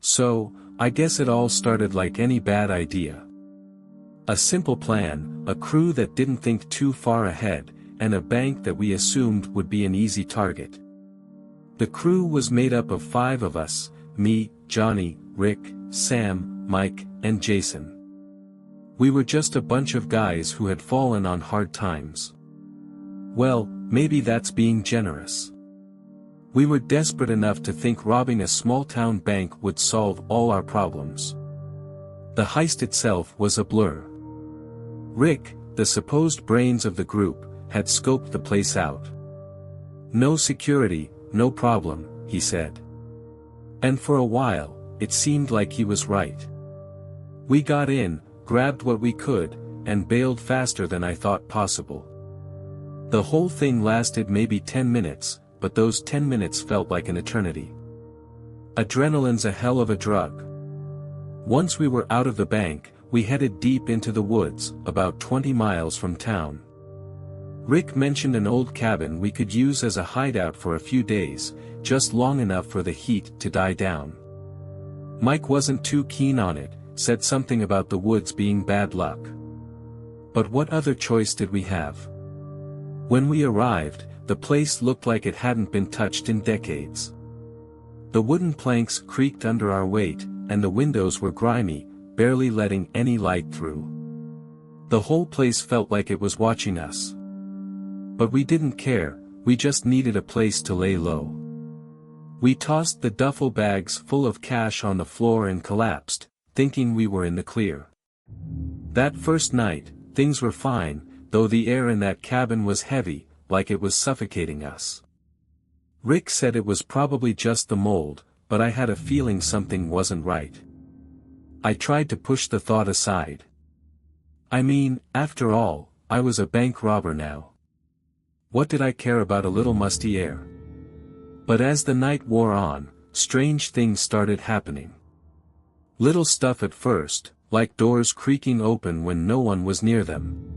So, I guess it all started like any bad idea. A simple plan, a crew that didn't think too far ahead, and a bank that we assumed would be an easy target. The crew was made up of 5 of us: me, Johnny, Rick, Sam, Mike, and Jason. We were just a bunch of guys who had fallen on hard times. Well, maybe that's being generous. We were desperate enough to think robbing a small-town bank would solve all our problems. The heist itself was a blur. Rick, the supposed brains of the group, had scoped the place out. "No security, no problem," he said. And for a while, it seemed like he was right. We got in, grabbed what we could, and bailed faster than I thought possible. The whole thing lasted maybe 10 minutes, but those 10 minutes felt like an eternity. Adrenaline's a hell of a drug. Once we were out of the bank, we headed deep into the woods, about 20 miles from town. Rick mentioned an old cabin we could use as a hideout for a few days, just long enough for the heat to die down. Mike wasn't too keen on it, said something about the woods being bad luck. But what other choice did we have? When we arrived, the place looked like it hadn't been touched in decades. The wooden planks creaked under our weight, and the windows were grimy, barely letting any light through. The whole place felt like it was watching us. But we didn't care, we just needed a place to lay low. We tossed the duffel bags full of cash on the floor and collapsed, thinking we were in the clear. That first night, things were fine, though the air in that cabin was heavy, like it was suffocating us. Rick said it was probably just the mold, but I had a feeling something wasn't right. I tried to push the thought aside. I mean, after all, I was a bank robber now. What did I care about a little musty air? But as the night wore on, strange things started happening. Little stuff at first, like doors creaking open when no one was near them.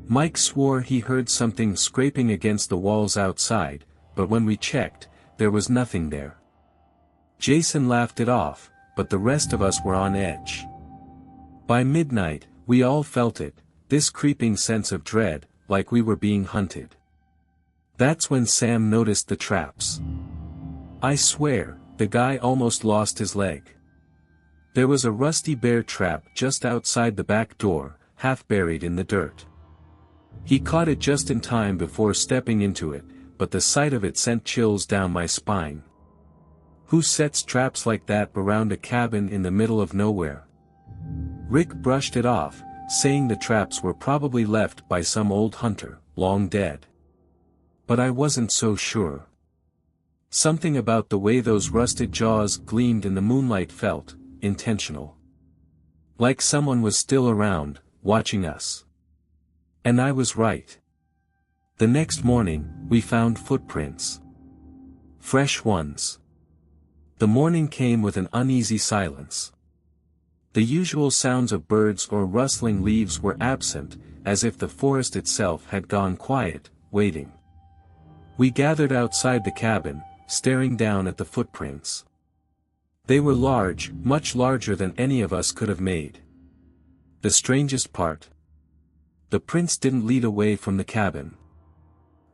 Mike swore he heard something scraping against the walls outside, but when we checked, there was nothing there. Jason laughed it off, but the rest of us were on edge. By midnight, we all felt it, this creeping sense of dread, like we were being hunted. That's when Sam noticed the traps. I swear, the guy almost lost his leg. There was a rusty bear trap just outside the back door, half buried in the dirt. He caught it just in time before stepping into it, but the sight of it sent chills down my spine. Who sets traps like that around a cabin in the middle of nowhere? Rick brushed it off, saying the traps were probably left by some old hunter, long dead. But I wasn't so sure. Something about the way those rusted jaws gleamed in the moonlight felt intentional. Like someone was still around, watching us. And I was right. The next morning, we found footprints. Fresh ones. The morning came with an uneasy silence. The usual sounds of birds or rustling leaves were absent, as if the forest itself had gone quiet, waiting. We gathered outside the cabin, staring down at the footprints. They were large, much larger than any of us could have made. The strangest part. The prints didn't lead away from the cabin.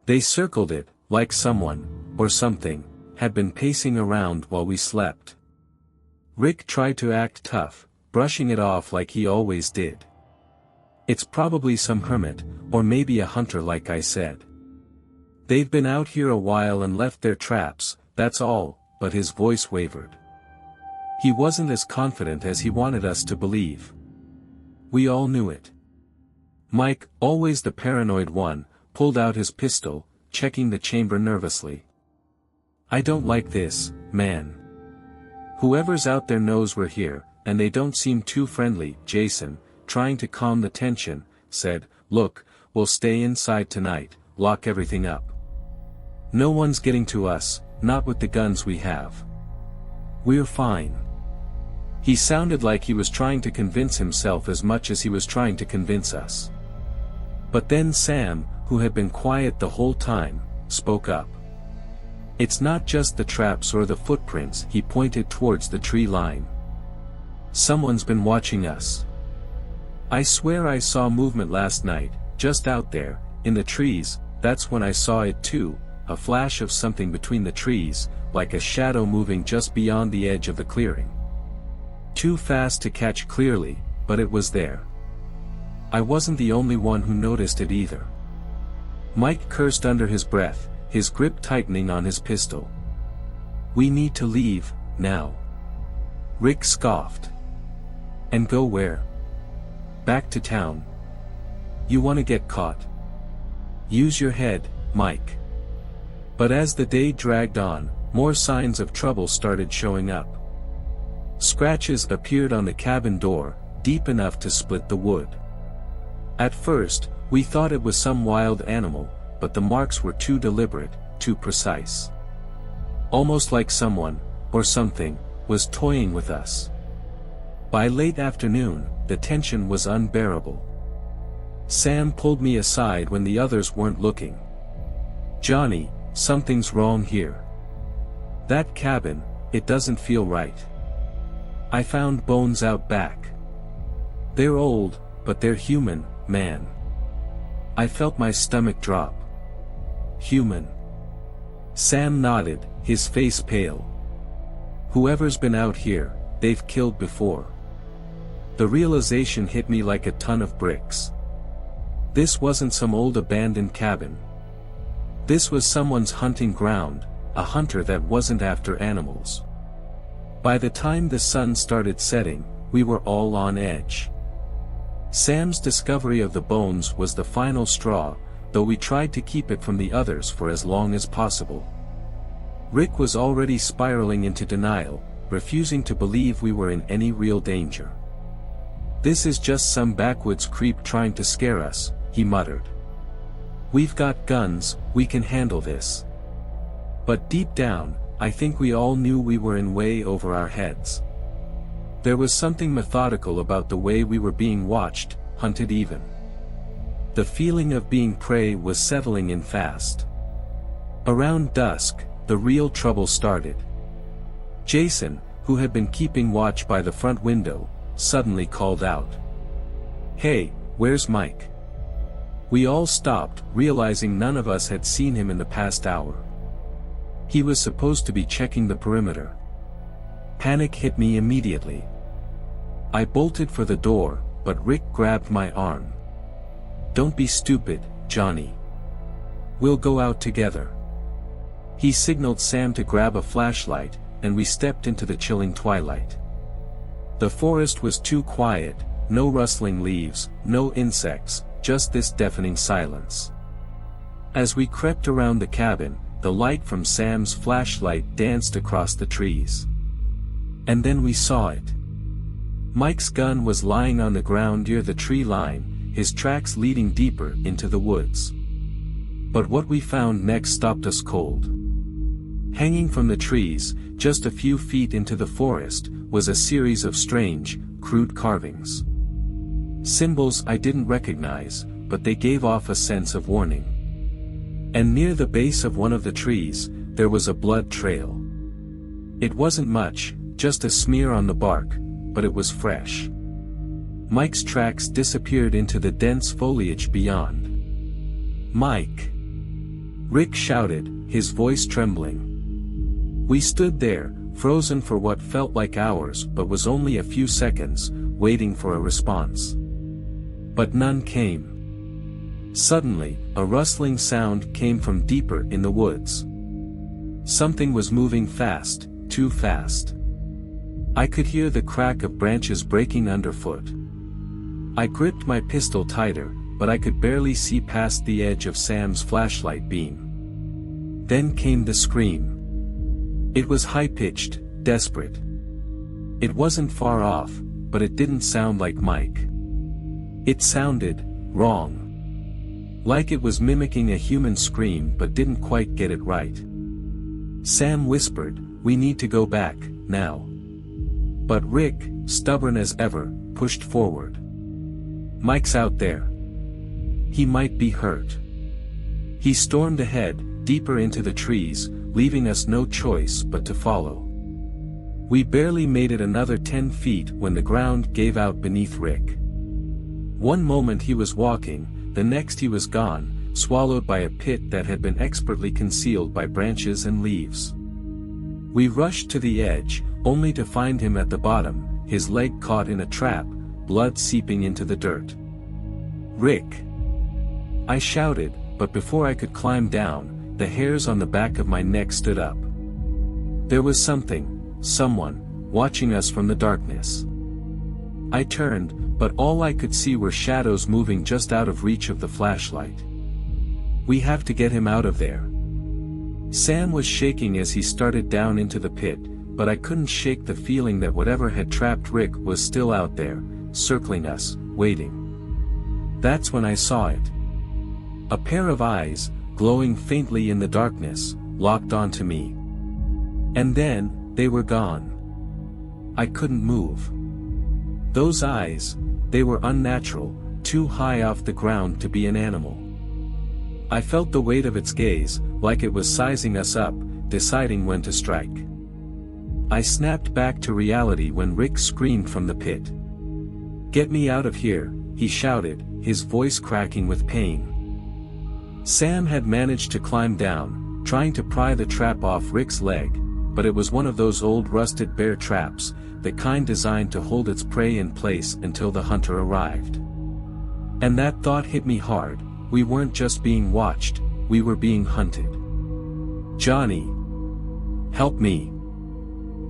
They circled it, like someone, or something, had been pacing around while we slept. Rick tried to act tough, brushing it off like he always did. It's probably some hermit, or maybe a hunter like I said. They've been out here a while and left their traps, that's all, but his voice wavered. He wasn't as confident as he wanted us to believe. We all knew it. Mike, always the paranoid one, pulled out his pistol, checking the chamber nervously. I don't like this, man. Whoever's out there knows we're here, and they don't seem too friendly. Jason, trying to calm the tension, said, "Look, we'll stay inside tonight, lock everything up. No one's getting to us, not with the guns we have. We're fine." He sounded like he was trying to convince himself as much as he was trying to convince us. But then Sam, who had been quiet the whole time, spoke up. It's not just the traps or the footprints. He pointed towards the tree line. Someone's been watching us. I swear I saw movement last night, just out there, in the trees. That's when I saw it too, a flash of something between the trees, like a shadow moving just beyond the edge of the clearing. Too fast to catch clearly, but it was there. I wasn't the only one who noticed it either. Mike cursed under his breath, his grip tightening on his pistol. "We need to leave, now." Rick scoffed. "And go where?" "Back to town." "You want to get caught?" "Use your head, Mike." But as the day dragged on, more signs of trouble started showing up. Scratches appeared on the cabin door, deep enough to split the wood. At first, we thought it was some wild animal, but the marks were too deliberate, too precise. Almost like someone, or something, was toying with us. By late afternoon, the tension was unbearable. Sam pulled me aside when the others weren't looking. "Johnny, something's wrong here. That cabin, it doesn't feel right. I found bones out back. They're old, but they're human, man." I felt my stomach drop. "Human?" Sam nodded, his face pale. "Whoever's been out here, they've killed before." The realization hit me like a ton of bricks. This wasn't some old abandoned cabin. This was someone's hunting ground, a hunter that wasn't after animals. By the time the sun started setting, we were all on edge. Sam's discovery of the bones was the final straw, though we tried to keep it from the others for as long as possible. Rick was already spiraling into denial, refusing to believe we were in any real danger. "This is just some backwoods creep trying to scare us," he muttered. "We've got guns, we can handle this." But deep down, I think we all knew we were in way over our heads. There was something methodical about the way we were being watched, hunted even. The feeling of being prey was settling in fast. Around dusk, the real trouble started. Jason, who had been keeping watch by the front window, suddenly called out, "Hey, where's Mike?" We all stopped, realizing none of us had seen him in the past hour. He was supposed to be checking the perimeter. Panic hit me immediately. I bolted for the door, but Rick grabbed my arm. "Don't be stupid, Johnny. We'll go out together." He signaled Sam to grab a flashlight, and we stepped into the chilling twilight. The forest was too quiet, no rustling leaves, no insects, just this deafening silence. As we crept around the cabin, the light from Sam's flashlight danced across the trees. And then we saw it. Mike's gun was lying on the ground near the tree line, his tracks leading deeper into the woods. But what we found next stopped us cold. Hanging from the trees, just a few feet into the forest, was a series of strange, crude carvings. Symbols I didn't recognize, but they gave off a sense of warning. And near the base of one of the trees, there was a blood trail. It wasn't much, just a smear on the bark, but it was fresh. Mike's tracks disappeared into the dense foliage beyond. "Mike!" Rick shouted, his voice trembling. We stood there, frozen for what felt like hours but was only a few seconds, waiting for a response. But none came. Suddenly, a rustling sound came from deeper in the woods. Something was moving fast, too fast. I could hear the crack of branches breaking underfoot. I gripped my pistol tighter, but I could barely see past the edge of Sam's flashlight beam. Then came the scream. It was high-pitched, desperate. It wasn't far off, but it didn't sound like Mike. It sounded wrong. Like it was mimicking a human scream but didn't quite get it right. Sam whispered, "We need to go back, now." But Rick, stubborn as ever, pushed forward. "Mike's out there. He might be hurt." He stormed ahead, deeper into the trees, leaving us no choice but to follow. We barely made it another 10 feet when the ground gave out beneath Rick. One moment he was walking, the next he was gone, swallowed by a pit that had been expertly concealed by branches and leaves. We rushed to the edge, only to find him at the bottom, his leg caught in a trap, blood seeping into the dirt. "Rick!" I shouted, but before I could climb down, the hairs on the back of my neck stood up. There was someone, watching us from the darkness. I turned, but all I could see were shadows moving just out of reach of the flashlight. "We have to get him out of there." Sam was shaking as he started down into the pit, but I couldn't shake the feeling that whatever had trapped Rick was still out there, circling us, waiting. That's when I saw it. A pair of eyes, glowing faintly in the darkness, locked onto me. And then, they were gone. I couldn't move. Those eyes, they were unnatural, too high off the ground to be an animal. I felt the weight of its gaze, like it was sizing us up, deciding when to strike. I snapped back to reality when Rick screamed from the pit. "Get me out of here," he shouted, his voice cracking with pain. Sam had managed to climb down, trying to pry the trap off Rick's leg, but it was one of those old rusted bear traps, the kind designed to hold its prey in place until the hunter arrived. And that thought hit me hard. We weren't just being watched, we were being hunted. "Johnny! Help me!"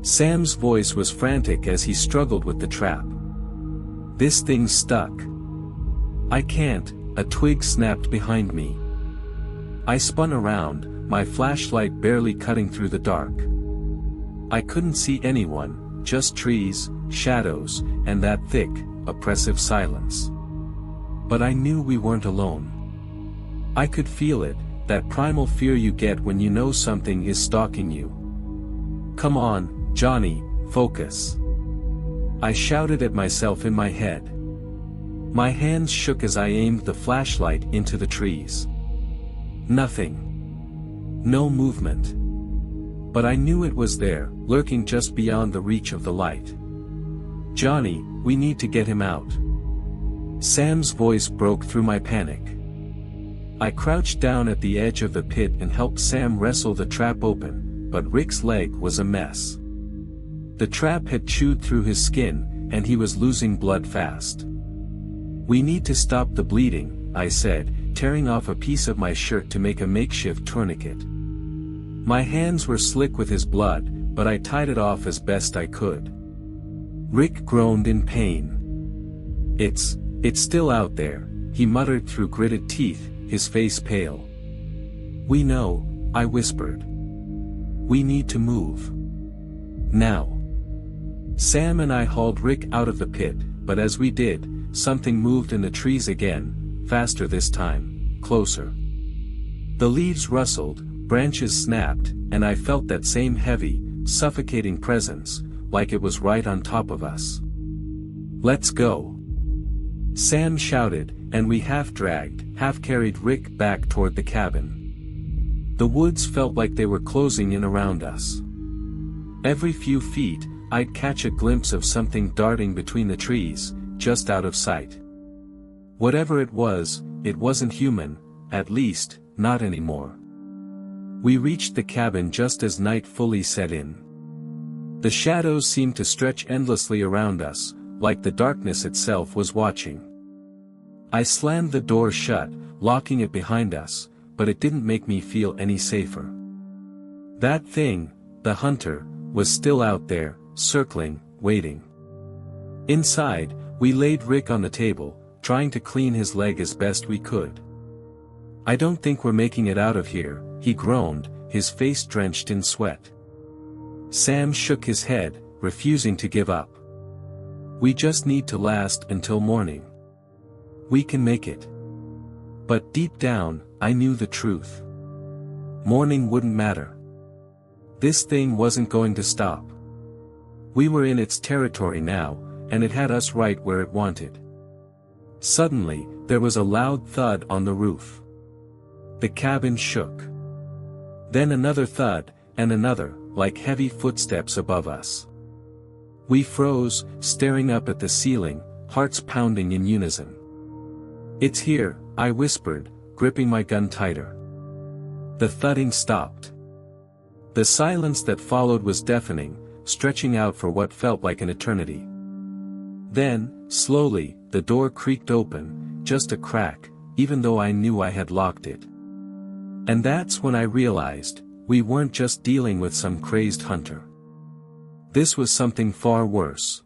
Sam's voice was frantic as he struggled with the trap. "This thing's stuck." "I can't," a twig snapped behind me. I spun around, my flashlight barely cutting through the dark. I couldn't see anyone, just trees, shadows, and that thick, oppressive silence. But I knew we weren't alone. I could feel it, that primal fear you get when you know something is stalking you. "Come on, Johnny, focus." I shouted at myself in my head. My hands shook as I aimed the flashlight into the trees. Nothing. No movement. But I knew it was there, lurking just beyond the reach of the light. "Johnny, we need to get him out." Sam's voice broke through my panic. I crouched down at the edge of the pit and helped Sam wrestle the trap open, but Rick's leg was a mess. The trap had chewed through his skin, and he was losing blood fast. "We need to stop the bleeding," I said, tearing off a piece of my shirt to make a makeshift tourniquet. My hands were slick with his blood, but I tied it off as best I could. Rick groaned in pain. It's still out there," he muttered through gritted teeth, his face pale. "We know," I whispered. "We need to move. Now." Sam and I hauled Rick out of the pit, but as we did, something moved in the trees again, faster this time, closer. The leaves rustled, branches snapped, and I felt that same heavy, suffocating presence, like it was right on top of us. "Let's go!" Sam shouted, and we half-dragged, half-carried Rick back toward the cabin. The woods felt like they were closing in around us. Every few feet, I'd catch a glimpse of something darting between the trees, just out of sight. Whatever it wasn't human, at least, not anymore. We reached the cabin just as night fully set in. The shadows seemed to stretch endlessly around us, like the darkness itself was watching. I slammed the door shut, locking it behind us, but it didn't make me feel any safer. That thing, the hunter, was still out there, circling, waiting. Inside, we laid Rick on the table, trying to clean his leg as best we could. "I don't think we're making it out of here," he groaned, his face drenched in sweat. Sam shook his head, refusing to give up. "We just need to last until morning. We can make it." But deep down, I knew the truth. Morning wouldn't matter. This thing wasn't going to stop. We were in its territory now, and it had us right where it wanted. Suddenly, there was a loud thud on the roof. The cabin shook. Then another thud, and another, like heavy footsteps above us. We froze, staring up at the ceiling, hearts pounding in unison. "It's here," I whispered, gripping my gun tighter. The thudding stopped. The silence that followed was deafening, stretching out for what felt like an eternity. Then, slowly, the door creaked open, just a crack, even though I knew I had locked it. And that's when I realized, we weren't just dealing with some crazed hunter. This was something far worse.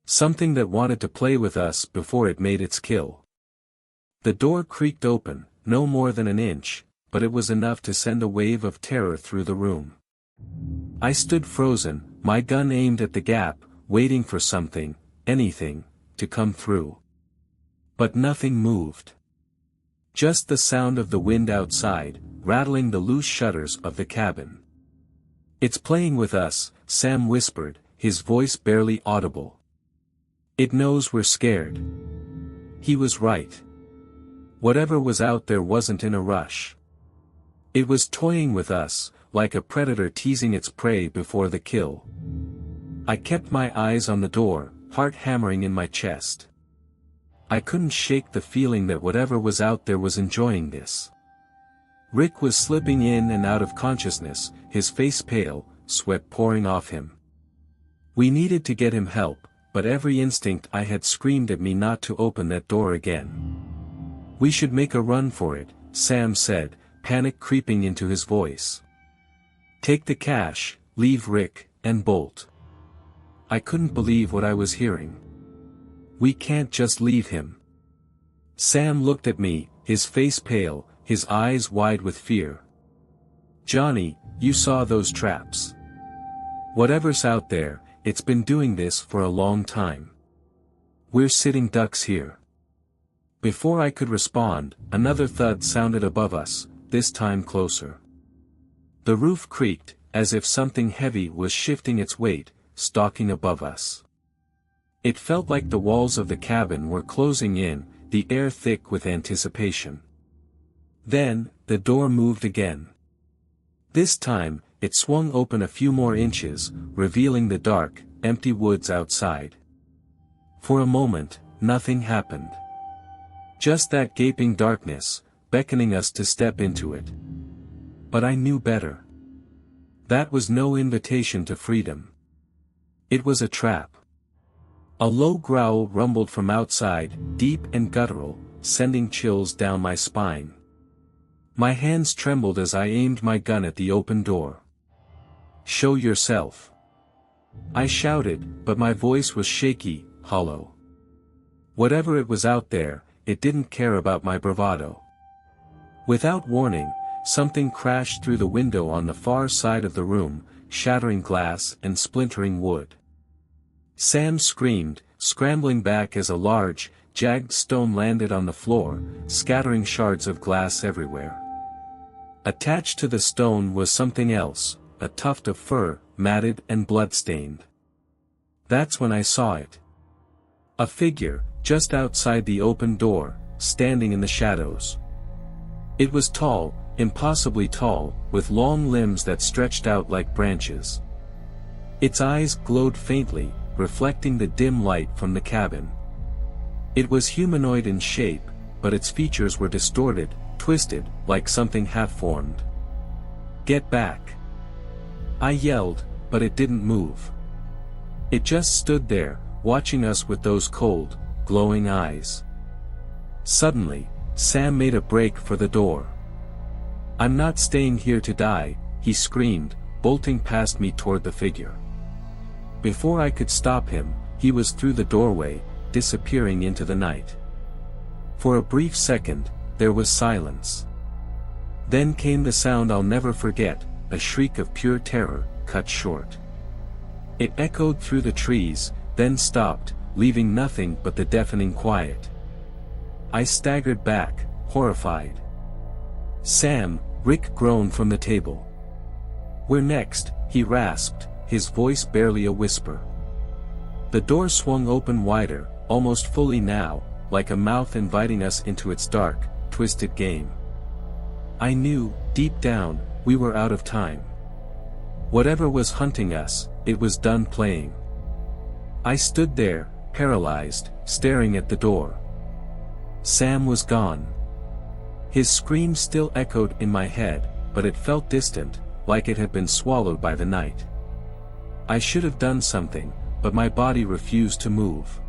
Something that wanted to play with us before it made its kill. The door creaked open, no more than an inch, but it was enough to send a wave of terror through the room. I stood frozen, my gun aimed at the gap, waiting for something, anything, to come through. But nothing moved. Just the sound of the wind outside, rattling the loose shutters of the cabin. "It's playing with us," Sam whispered, his voice barely audible. "It knows we're scared." He was right. Whatever was out there wasn't in a rush. It was toying with us, like a predator teasing its prey before the kill. I kept my eyes on the door, heart hammering in my chest. I couldn't shake the feeling that whatever was out there was enjoying this. Rick was slipping in and out of consciousness, his face pale, sweat pouring off him. We needed to get him help, but every instinct I had screamed at me not to open that door again. "We should make a run for it," Sam said, panic creeping into his voice. "Take the cash, leave Rick, and bolt." I couldn't believe what I was hearing. "We can't just leave him." Sam looked at me, his face pale, his eyes wide with fear. "Johnny, you saw those traps. Whatever's out there, it's been doing this for a long time. We're sitting ducks here." Before I could respond, another thud sounded above us, this time closer. The roof creaked, as if something heavy was shifting its weight, stalking above us. It felt like the walls of the cabin were closing in, the air thick with anticipation. Then, the door moved again. This time, it swung open a few more inches, revealing the dark, empty woods outside. For a moment, nothing happened. Just that gaping darkness, beckoning us to step into it. But I knew better. That was no invitation to freedom. It was a trap. A low growl rumbled from outside, deep and guttural, sending chills down my spine. My hands trembled as I aimed my gun at the open door. "Show yourself." I shouted, but my voice was shaky, hollow. Whatever it was out there, it didn't care about my bravado. Without warning, something crashed through the window on the far side of the room, shattering glass and splintering wood. Sam screamed, scrambling back as a large, jagged stone landed on the floor, scattering shards of glass everywhere. Attached to the stone was something else, a tuft of fur, matted and blood-stained. That's when I saw it. A figure, just outside the open door, standing in the shadows. It was tall, impossibly tall, with long limbs that stretched out like branches. Its eyes glowed faintly, reflecting the dim light from the cabin. It was humanoid in shape, but its features were distorted, twisted, like something half-formed. "Get back!" I yelled, but it didn't move. It just stood there, watching us with those cold, glowing eyes. Suddenly, Sam made a break for the door. "I'm not staying here to die," he screamed, bolting past me toward the figure. Before I could stop him, he was through the doorway, disappearing into the night. For a brief second, there was silence. Then came the sound I'll never forget, a shriek of pure terror, cut short. It echoed through the trees, then stopped, leaving nothing but the deafening quiet. I staggered back, horrified. "Sam," Rick groaned from the table. "We're next," he rasped, his voice barely a whisper. The door swung open wider, almost fully now, like a mouth inviting us into its dark, twisted game. I knew, deep down, we were out of time. Whatever was hunting us, it was done playing. I stood there, paralyzed, staring at the door. Sam was gone. His scream still echoed in my head, but it felt distant, like it had been swallowed by the night. I should have done something, but my body refused to move.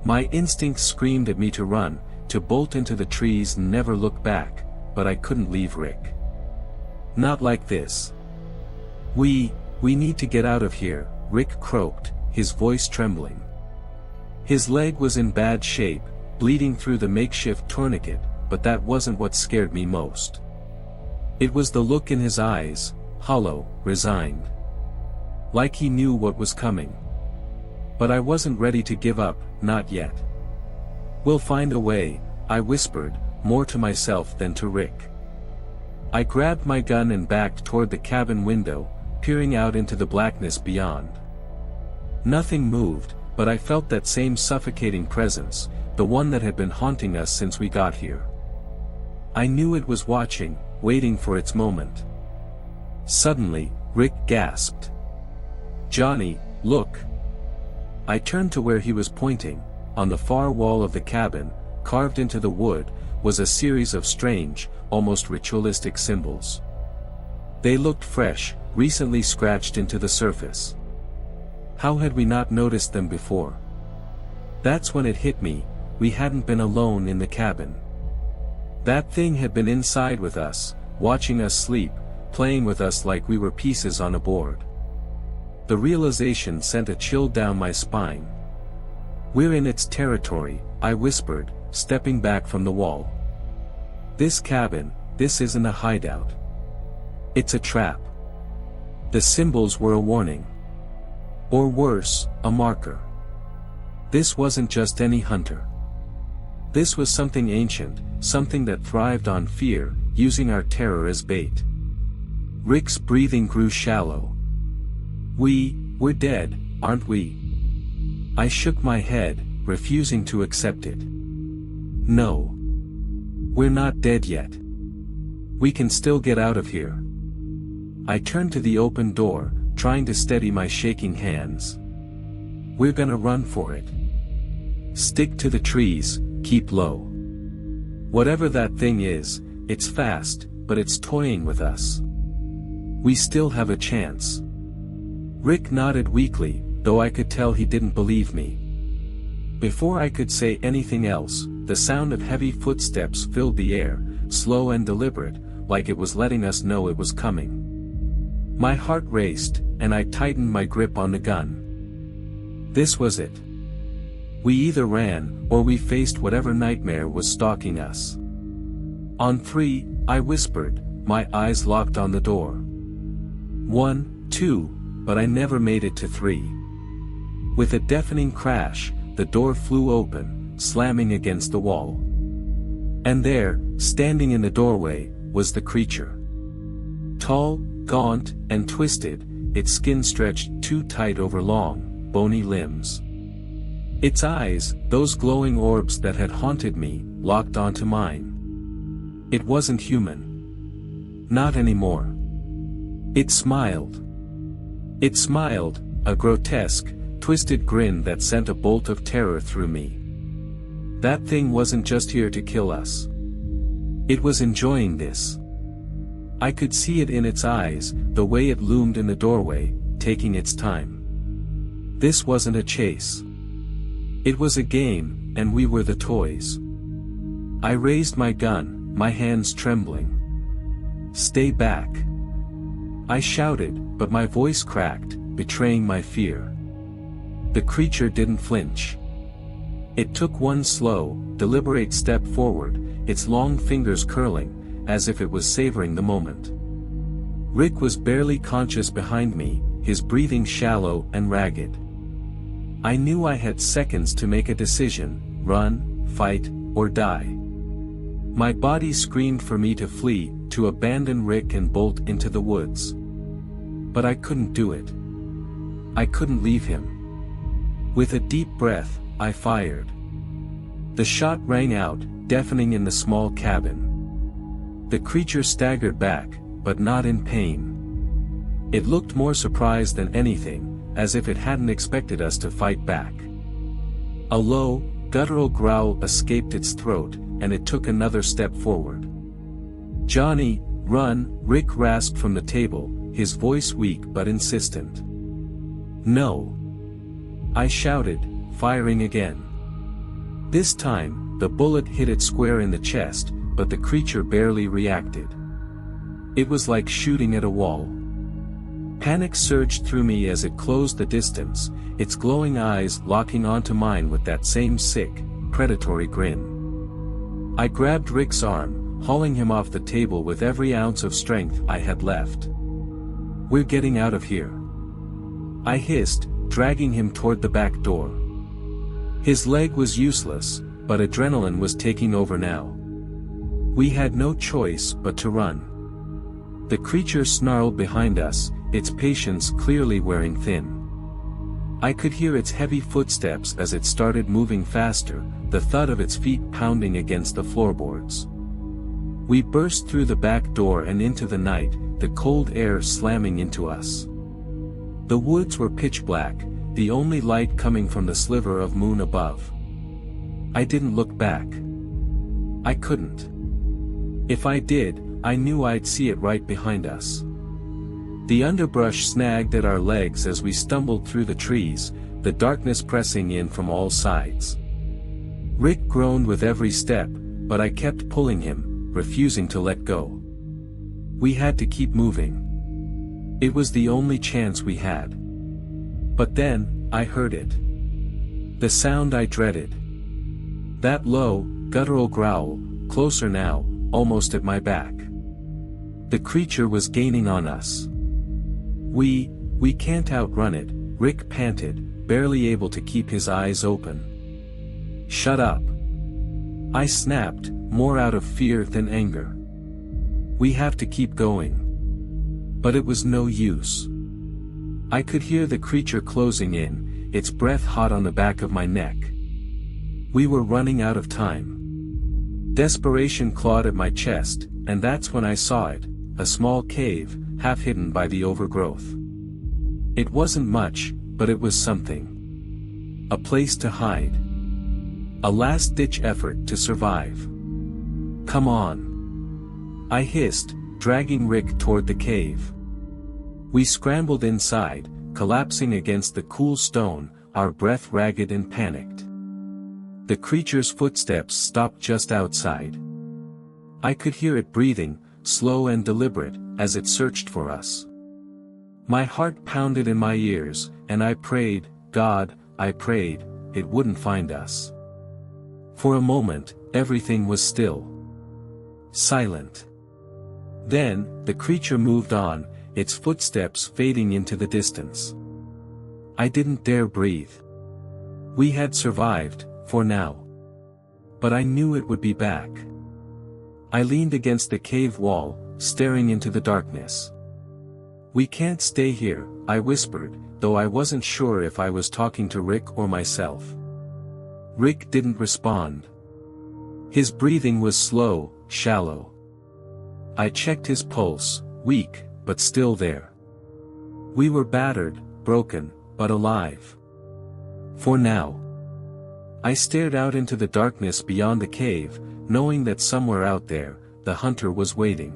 My instincts screamed at me to run, to bolt into the trees and never look back, but I couldn't leave Rick. Not like this. We need to get out of here, Rick croaked, his voice trembling. His leg was in bad shape, bleeding through the makeshift tourniquet, but that wasn't what scared me most. It was the look in his eyes, hollow, resigned. Like he knew what was coming. But I wasn't ready to give up, not yet. "We'll find a way," I whispered, more to myself than to Rick. I grabbed my gun and backed toward the cabin window, peering out into the blackness beyond. Nothing moved, but I felt that same suffocating presence, the one that had been haunting us since we got here. I knew it was watching, waiting for its moment. Suddenly, Rick gasped. "Johnny, look!" I turned to where he was pointing. On the far wall of the cabin, carved into the wood, was a series of strange, almost ritualistic symbols. They looked fresh, recently scratched into the surface. How had we not noticed them before? That's when it hit me, we hadn't been alone in the cabin. That thing had been inside with us, watching us sleep, playing with us like we were pieces on a board. The realization sent a chill down my spine. "We're in its territory," I whispered, stepping back from the wall. "This cabin, this isn't a hideout. It's a trap." The symbols were a warning. Or worse, a marker. This wasn't just any hunter. This was something ancient, something that thrived on fear, using our terror as bait. Rick's breathing grew shallow. We're dead, aren't we?" I shook my head, refusing to accept it. "No. We're not dead yet. We can still get out of here." I turned to the open door, trying to steady my shaking hands. "We're gonna run for it. Stick to the trees, keep low. Whatever that thing is, it's fast, but it's toying with us. We still have a chance." Rick nodded weakly, though I could tell he didn't believe me. Before I could say anything else, the sound of heavy footsteps filled the air, slow and deliberate, like it was letting us know it was coming. My heart raced, and I tightened my grip on the gun. This was it. We either ran, or we faced whatever nightmare was stalking us. "On 3, I whispered, my eyes locked on the door. 1, 2, but I never made it to 3. With a deafening crash, the door flew open, slamming against the wall. And there, standing in the doorway, was the creature. Tall, gaunt, and twisted, its skin stretched too tight over long, bony limbs. Its eyes, those glowing orbs that had haunted me, locked onto mine. It wasn't human. Not anymore. It smiled. It smiled, a grotesque, twisted grin that sent a bolt of terror through me. That thing wasn't just here to kill us. It was enjoying this. I could see it in its eyes, the way it loomed in the doorway, taking its time. This wasn't a chase. It was a game, and we were the toys. I raised my gun, my hands trembling. "Stay back!" I shouted, but my voice cracked, betraying my fear. The creature didn't flinch. It took one slow, deliberate step forward, its long fingers curling, as if it was savoring the moment. Rick was barely conscious behind me, his breathing shallow and ragged. I knew I had seconds to make a decision: run, fight, or die. My body screamed for me to flee, to abandon Rick and bolt into the woods. But I couldn't do it. I couldn't leave him. With a deep breath, I fired. The shot rang out, deafening in the small cabin. The creature staggered back, but not in pain. It looked more surprised than anything, as if it hadn't expected us to fight back. A low, guttural growl escaped its throat, and it took another step forward. "Johnny, run!" Rick rasped from the table, his voice weak but insistent. "No!" I shouted, firing again. This time, the bullet hit it square in the chest, but the creature barely reacted. It was like shooting at a wall. Panic surged through me as it closed the distance, its glowing eyes locking onto mine with that same sick, predatory grin. I grabbed Rick's arm, hauling him off the table with every ounce of strength I had left. "We're getting out of here," I hissed, dragging him toward the back door. His leg was useless, but adrenaline was taking over now. We had no choice but to run. The creature snarled behind us, its patience clearly wearing thin. I could hear its heavy footsteps as it started moving faster, the thud of its feet pounding against the floorboards. We burst through the back door and into the night, the cold air slamming into us. The woods were pitch black, the only light coming from the sliver of moon above. I didn't look back. I couldn't. If I did, I knew I'd see it right behind us. The underbrush snagged at our legs as we stumbled through the trees, the darkness pressing in from all sides. Rick groaned with every step, but I kept pulling him, refusing to let go. We had to keep moving. It was the only chance we had. But then, I heard it. The sound I dreaded. That low, guttural growl, closer now, almost at my back. The creature was gaining on us. We can't outrun it," Rick panted, barely able to keep his eyes open. "Shut up!" I snapped, more out of fear than anger. "We have to keep going." But it was no use. I could hear the creature closing in, its breath hot on the back of my neck. We were running out of time. Desperation clawed at my chest, and that's when I saw it, a small cave, half hidden by the overgrowth. It wasn't much, but it was something. A place to hide. A last-ditch effort to survive. "Come on!" I hissed, dragging Rick toward the cave. We scrambled inside, collapsing against the cool stone, our breath ragged and panicked. The creature's footsteps stopped just outside. I could hear it breathing, slow and deliberate, as it searched for us. My heart pounded in my ears, and I prayed, God, I prayed, it wouldn't find us. For a moment, everything was still. Silent. Then, the creature moved on, its footsteps fading into the distance. I didn't dare breathe. We had survived, for now. But I knew it would be back. I leaned against the cave wall, staring into the darkness. "We can't stay here," I whispered, though I wasn't sure if I was talking to Rick or myself. Rick didn't respond. His breathing was slow, shallow. I checked his pulse, weak, but still there. We were battered, broken, but alive. For now. I stared out into the darkness beyond the cave, knowing that somewhere out there, the hunter was waiting.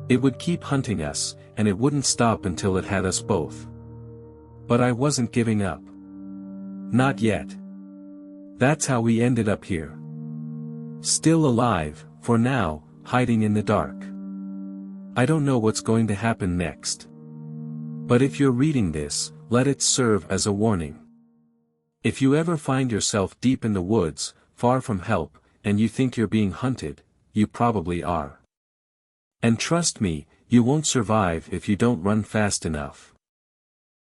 It would keep hunting us, and it wouldn't stop until it had us both. But I wasn't giving up. Not yet. That's how we ended up here. Still alive, for now, hiding in the dark. I don't know what's going to happen next. But if you're reading this, let it serve as a warning. If you ever find yourself deep in the woods, far from help, and you think you're being hunted, you probably are. And trust me, you won't survive if you don't run fast enough.